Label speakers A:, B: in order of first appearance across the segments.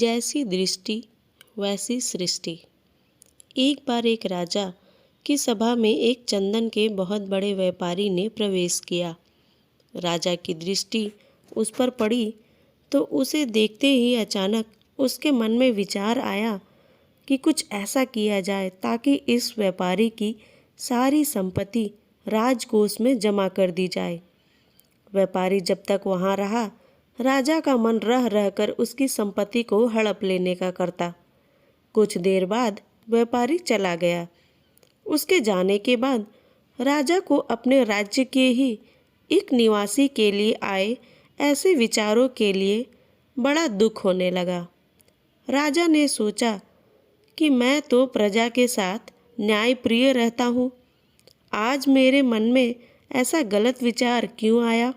A: जैसी दृष्टि वैसी सृष्टि। एक बार एक राजा की सभा में एक चंदन के बहुत बड़े व्यापारी ने प्रवेश किया। राजा की दृष्टि उस पर पड़ी तो उसे देखते ही अचानक उसके मन में विचार आया कि कुछ ऐसा किया जाए ताकि इस व्यापारी की सारी संपत्ति राजकोष में जमा कर दी जाए। व्यापारी जब तक वहाँ रहा, राजा का मन रह रहकर उसकी संपत्ति को हड़प लेने का करता। कुछ देर बाद व्यापारी चला गया। उसके जाने के बाद राजा को अपने राज्य के ही एक निवासी के लिए आए ऐसे विचारों के लिए बड़ा दुख होने लगा। राजा ने सोचा कि मैं तो प्रजा के साथ न्यायप्रिय रहता हूँ, आज मेरे मन में ऐसा गलत विचार क्यों आया।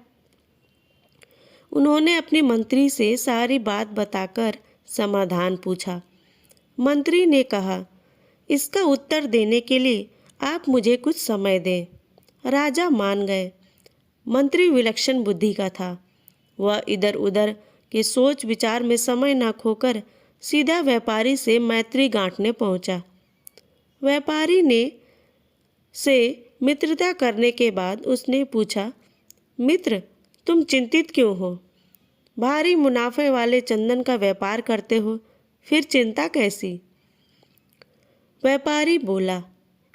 A: उन्होंने अपने मंत्री से सारी बात बताकर समाधान पूछा। मंत्री ने कहा, इसका उत्तर देने के लिए आप मुझे कुछ समय दें। राजा मान गए। मंत्री विलक्षण बुद्धि का था। वह इधर उधर के सोच विचार में समय न खोकर सीधा व्यापारी से मैत्री गांठने पहुंचा। व्यापारी ने से मित्रता करने के बाद उसने पूछा, मित्र, तुम चिंतित क्यों हो? भारी मुनाफे वाले चंदन का व्यापार करते हो, फिर चिंता कैसी? व्यापारी बोला,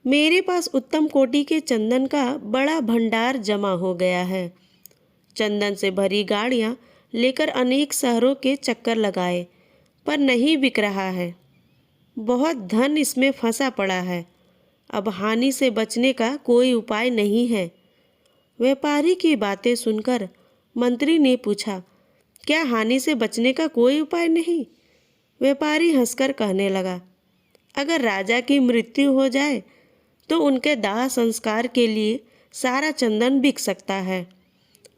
A: मेरे पास उत्तम कोटि के चंदन का बड़ा भंडार जमा हो गया है। चंदन से भरी गाड़ियां लेकर अनेक शहरों के चक्कर लगाए, पर नहीं बिक रहा है। बहुत धन इसमें फंसा पड़ा है। अब हानि से बचने का कोई उपाय नहीं है। व्यापारी की बातें सुनकर मंत्री ने पूछा, क्या हानि से बचने का कोई उपाय नहीं? व्यापारी हंसकर कहने लगा, अगर राजा की मृत्यु हो जाए तो उनके दाह संस्कार के लिए सारा चंदन बिक सकता है।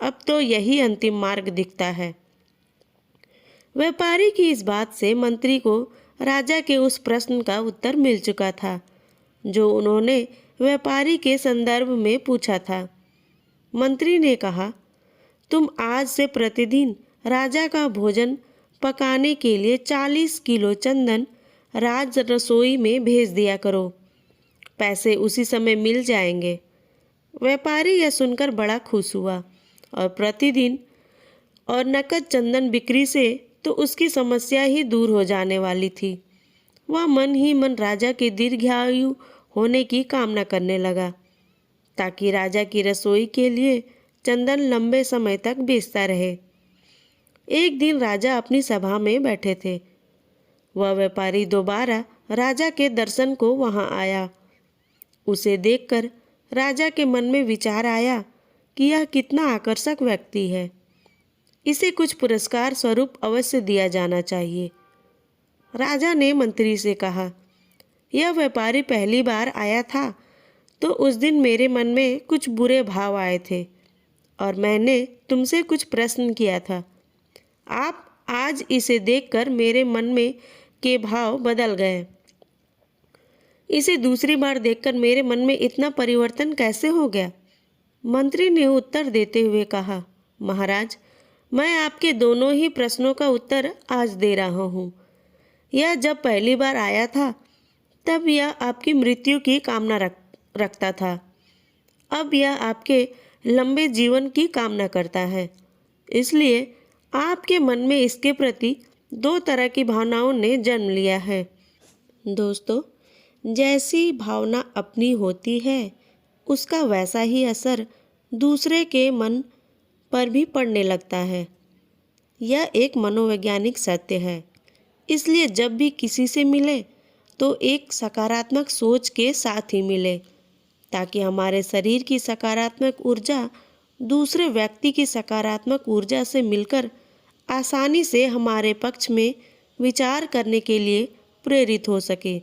A: अब तो यही अंतिम मार्ग दिखता है। व्यापारी की इस बात से मंत्री को राजा के उस प्रश्न का उत्तर मिल चुका था जो उन्होंने व्यापारी के संदर्भ में पूछा था। मंत्री ने कहा, तुम आज से प्रतिदिन राजा का भोजन पकाने के लिए 40 किलो चंदन राज रसोई में भेज दिया करो। पैसे उसी समय मिल जाएंगे। व्यापारी यह सुनकर बड़ा खुश हुआ और प्रतिदिन और नकद चंदन बिक्री से तो उसकी समस्या ही दूर हो जाने वाली थी। वह मन ही मन राजा के दीर्घायु होने की कामना करने लगा ताकि राजा की रसोई के लिए चंदन लंबे समय तक बेचता रहे। एक दिन राजा अपनी सभा में बैठे थे। वह व्यापारी दोबारा राजा के दर्शन को वहां आया। उसे देखकर राजा के मन में विचार आया कि यह कितना आकर्षक व्यक्ति है, इसे कुछ पुरस्कार स्वरूप अवश्य दिया जाना चाहिए। राजा ने मंत्री से कहा, यह व्यापारी पहली बार आया था तो उस दिन मेरे मन में कुछ बुरे भाव आए थे और मैंने तुमसे कुछ प्रश्न किया था। आप आज इसे देखकर मेरे मन में के भाव बदल गए। इसे दूसरी बार देखकर मेरे मन में इतना परिवर्तन कैसे हो गया? मंत्री ने उत्तर देते हुए कहा, महाराज, मैं आपके दोनों ही प्रश्नों का उत्तर आज दे रहा हूँ। यह जब पहली बार आया था तब यह आपकी मृत्यु की कामना रखता था। अब यह आपके लंबे जीवन की कामना करता है। इसलिए आपके मन में इसके प्रति दो तरह की भावनाओं ने जन्म लिया है। दोस्तों, जैसी भावना अपनी होती है उसका वैसा ही असर दूसरे के मन पर भी पड़ने लगता है। यह एक मनोवैज्ञानिक सत्य है। इसलिए जब भी किसी से मिले तो एक सकारात्मक सोच के साथ ही मिले ताकि हमारे शरीर की सकारात्मक ऊर्जा दूसरे व्यक्ति की सकारात्मक ऊर्जा से मिलकर आसानी से हमारे पक्ष में विचार करने के लिए प्रेरित हो सके।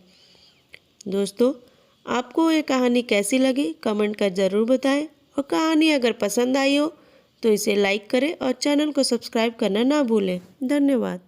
A: दोस्तों, आपको ये कहानी कैसी लगी कमेंट कर ज़रूर बताएं और कहानी अगर पसंद आई हो तो इसे लाइक करें और चैनल को सब्सक्राइब करना ना भूलें। धन्यवाद।